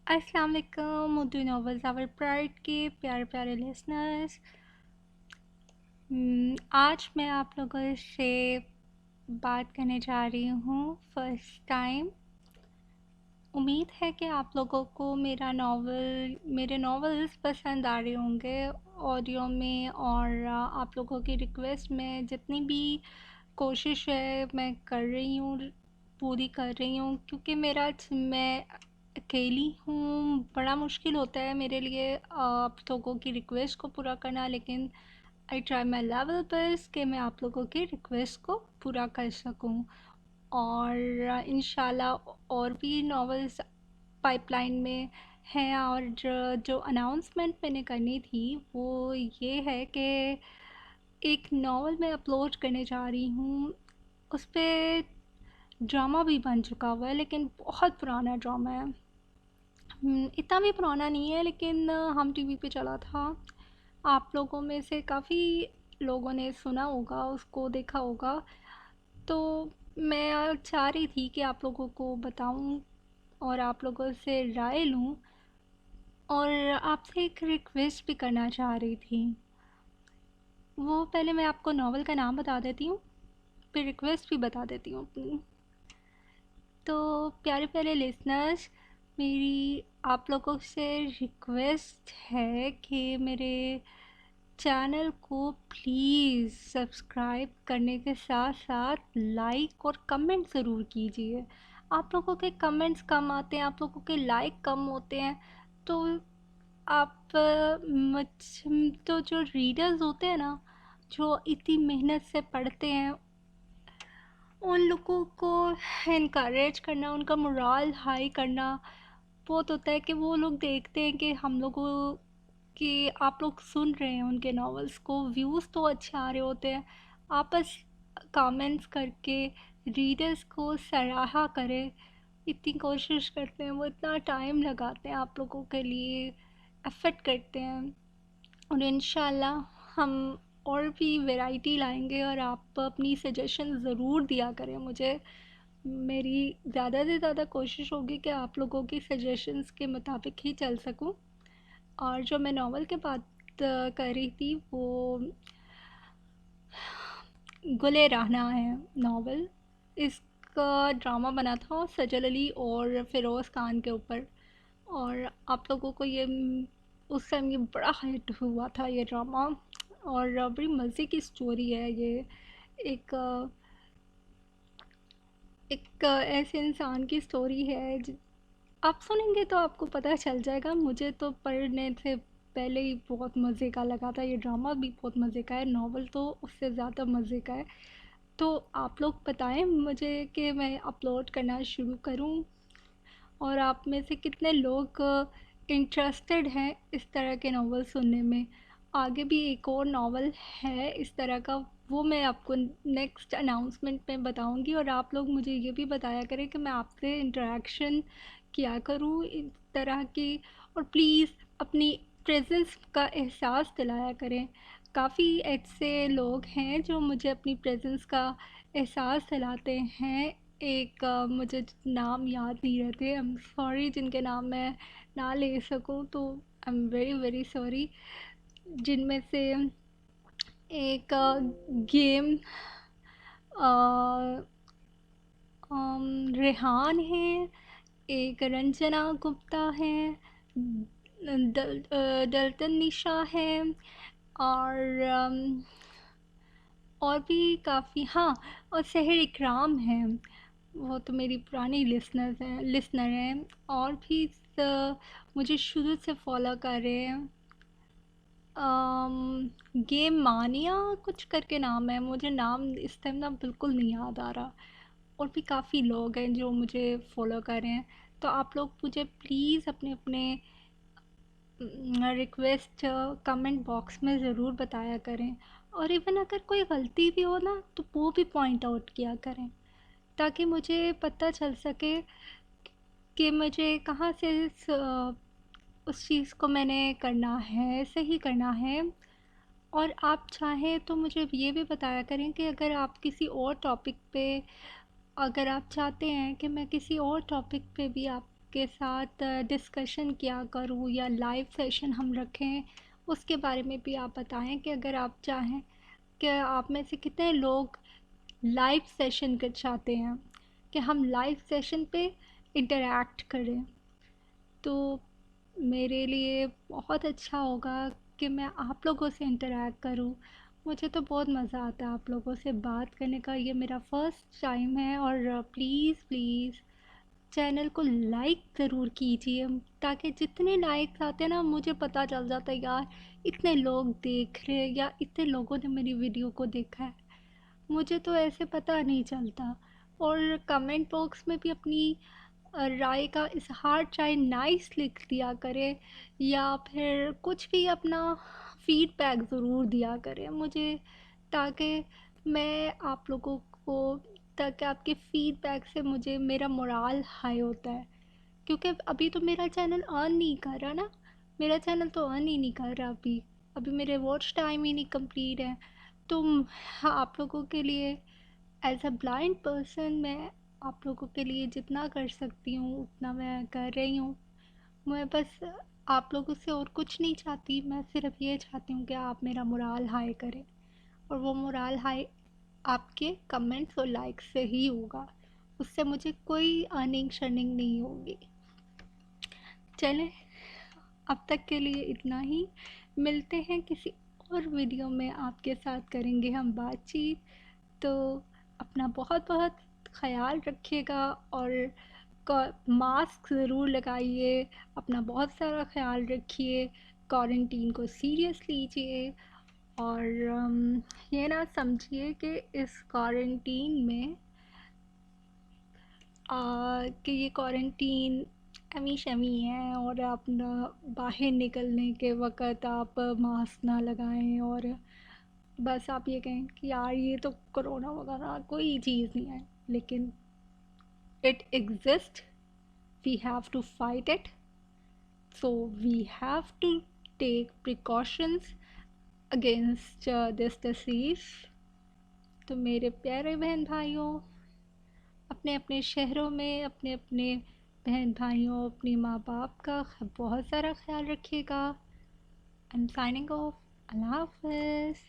अस्सलाम वालेकुम Urdu novels our pride के प्यारे प्यारे लिसनर्स। आज मैं आप लोगों से बात करने जा रही हूँ फर्स्ट टाइम। उम्मीद है कि आप लोगों को मेरे नॉवेल्स पसंद आ रहे होंगे ऑडियो में, और आप लोगों की रिक्वेस्ट में जितनी भी कोशिश है मैं कर रही हूँ, पूरी कर रही हूँ, क्योंकि मैं अकेली हूँ। बड़ा मुश्किल होता है मेरे लिए आप लोगों की रिक्वेस्ट को पूरा करना, लेकिन I try my level best कि मैं आप लोगों की रिक्वेस्ट को पूरा कर सकूँ। और इंशाल्लाह और भी नॉवेल्स पाइपलाइन में हैं। और जो अनाउंसमेंट मैंने करनी थी वो ये है कि एक नावल मैं अपलोड करने जा रही हूँ। उस पे ड्रामा भी बन चुका हुआ है, लेकिन बहुत पुराना ड्रामा है। इतना भी पुराना नहीं है, लेकिन हम टीवी पे चला था। आप लोगों में से काफ़ी लोगों ने सुना होगा, उसको देखा होगा। तो मैं चाह रही थी कि आप लोगों को बताऊं और आप लोगों से राय लूं, और आपसे एक रिक्वेस्ट भी करना चाह रही थी। वो पहले मैं आपको नावल का नाम बता देती हूँ, फिर रिक्वेस्ट भी बता देती हूँ अपनी। तो प्यारे प्यारे लिसनर्स, मेरी आप लोगों से रिक्वेस्ट है कि मेरे चैनल को प्लीज़ सब्सक्राइब करने के साथ साथ लाइक और कमेंट ज़रूर कीजिए। आप लोगों के कमेंट्स कम आते हैं, आप लोगों के लाइक कम होते हैं। तो आप मुझ तो जो रीडर्स होते हैं ना, जो इतनी मेहनत से पढ़ते हैं, उन लोगों को इनकरेज करना, उनका मोराल हाई करना बहुत होता है। कि वो लोग देखते हैं कि हम लोगों कि आप लोग सुन रहे हैं उनके नॉवेल्स को, व्यूज़ तो अच्छे आ रहे होते हैं। आप बस कमेंट्स करके रीडर्स को सराहा करें, इतनी कोशिश करते हैं, वो इतना टाइम लगाते हैं आप लोगों के लिए, एफ़र्ट करते हैं। और इंशाल्लाह हम और भी वैरायटी लाएंगे, और आप अपनी सजेशन ज़रूर दिया करें मुझे। मेरी ज़्यादा से ज़्यादा कोशिश होगी कि आप लोगों की सजेशंस के मुताबिक ही चल सकूं। और जो मैं नावल की बात कर रही थी वो गुले रहना है नावल। इसका ड्रामा बना था सजल अली और फ़िरोज़ खान के ऊपर। और आप लोगों को ये उस टाइम ये बड़ा हिट हुआ था ये ड्रामा। और बड़ी मज़े की स्टोरी है ये। एक ऐसे इंसान की स्टोरी है, आप सुनेंगे तो आपको पता चल जाएगा। मुझे तो पढ़ने से पहले ही बहुत मज़े का लगा था। ये ड्रामा भी बहुत मज़े का है, नावल तो उससे ज़्यादा मज़े का है। तो आप लोग बताएं मुझे कि मैं अपलोड करना शुरू करूं, और आप में से कितने लोग इंटरेस्टेड हैं इस तरह के नावल सुनने में। आगे भी एक और नावल है इस तरह का, वो मैं आपको नेक्स्ट अनाउंसमेंट में बताऊंगी। और आप लोग मुझे ये भी बताया करें कि मैं आपसे इंटरेक्शन किया करूँ इस तरह की। और प्लीज़ अपनी प्रेजेंस का एहसास दिलाया करें। काफ़ी ऐसे लोग हैं जो मुझे अपनी प्रेजेंस का एहसास दिलाते हैं। एक मुझे नाम याद नहीं रहते, आई एम सॉरी, जिनके नाम मैं ना ले सकूं तो I am very very sorry. जिनमें से एक गेम रेहान है, एक रंजना गुप्ता है, डल्टन निशा है, और और भी काफ़ी, हाँ, और सहर इकराम है। वो तो मेरी पुरानी लिसनर हैं। और भी मुझे शुरू से फॉलो कर रहे हैं। गेम मानिया कुछ करके नाम है, मुझे नाम इस टाइम ना बिल्कुल नहीं याद आ रहा। और भी काफ़ी लोग हैं जो मुझे फॉलो कर रहे हैं। तो आप लोग मुझे प्लीज़ अपने अपने रिक्वेस्ट कमेंट बॉक्स में ज़रूर बताया करें। और इवन अगर कोई गलती भी हो ना तो वो भी पॉइंट आउट किया करें, ताकि मुझे पता चल सके कि मुझे कहाँ से उस चीज़ को मैंने करना है, सही करना है। और आप चाहें तो मुझे ये भी बताया करें कि अगर आप किसी और टॉपिक पे, अगर आप चाहते हैं कि मैं किसी और टॉपिक पे भी आपके आपके साथ डिस्कशन किया करूँ या लाइव सेशन हम रखें, उसके बारे में भी आप बताएं कि अगर आप चाहें कि आप में से कितने लोग लाइव सेशन कर चाहते हैं कि हम लाइव सेशन पे इंटरेक्ट करें। तो मेरे लिए बहुत अच्छा होगा कि मैं आप लोगों से इंटरेक्ट करूं। मुझे तो बहुत मज़ा आता है आप लोगों से बात करने का, ये मेरा फर्स्ट टाइम है। और प्लीज़ प्लीज़ चैनल को लाइक ज़रूर कीजिए, ताकि जितने लाइक्स आते हैं ना मुझे पता चल जाता है यार इतने लोग देख रहे हैं या इतने लोगों ने मेरी वीडियो को देखा है। मुझे तो ऐसे पता नहीं चलता। और कमेंट बॉक्स में भी अपनी राय का इजहार चाहे नाइस लिख दिया करे या फिर कुछ भी अपना फीडबैक ज़रूर दिया करे मुझे, ताकि मैं आप लोगों को, ताकि आपके फीडबैक से मुझे मेरा मोराल हाई होता है। क्योंकि अभी तो मेरा चैनल अर्न नहीं कर रहा ना, मेरा चैनल तो अर्न ही नहीं कर रहा अभी। अभी मेरे वॉच टाइम ही नहीं कंप्लीट है। तो हाँ, आप लोगों के लिए एज अ ब्लाइंड पर्सन मैं आप लोगों के लिए जितना कर सकती हूँ उतना मैं कर रही हूँ। मैं बस आप लोगों से और कुछ नहीं चाहती, मैं सिर्फ ये चाहती हूँ कि आप मेरा मोराल हाई करें। और वो मोराल हाई आपके कमेंट्स और लाइक्स से ही होगा, उससे मुझे कोई अर्निंग शर्निंग नहीं होगी। चलें, अब तक के लिए इतना ही। मिलते हैं किसी और वीडियो में, आपके साथ करेंगे हम बातचीत। तो अपना बहुत बहुत ख्याल रखिएगा और मास्क ज़रूर लगाइए, अपना बहुत सारा ख्याल रखिए, क्वारंटीन को सीरियस लीजिए। और ये ना समझिए कि इस क्वारंटीन में कि ये क्वारंटीन एमी शमी है और अपना बाहर निकलने के वक़्त आप मास्क ना लगाएं और बस आप ये कहें कि यार ये तो कोरोना वगैरह कोई चीज़ नहीं है, लेकिन it exists, we have to fight it, so we have to take precautions against this disease। तो मेरे प्यारे बहन भाइयों, अपने अपने शहरों में अपने अपने बहन भाइयों, अपने माँ बाप का बहुत सारा ख्याल रखिएगा। I am signing off. अल्लाह हाफ़िज़।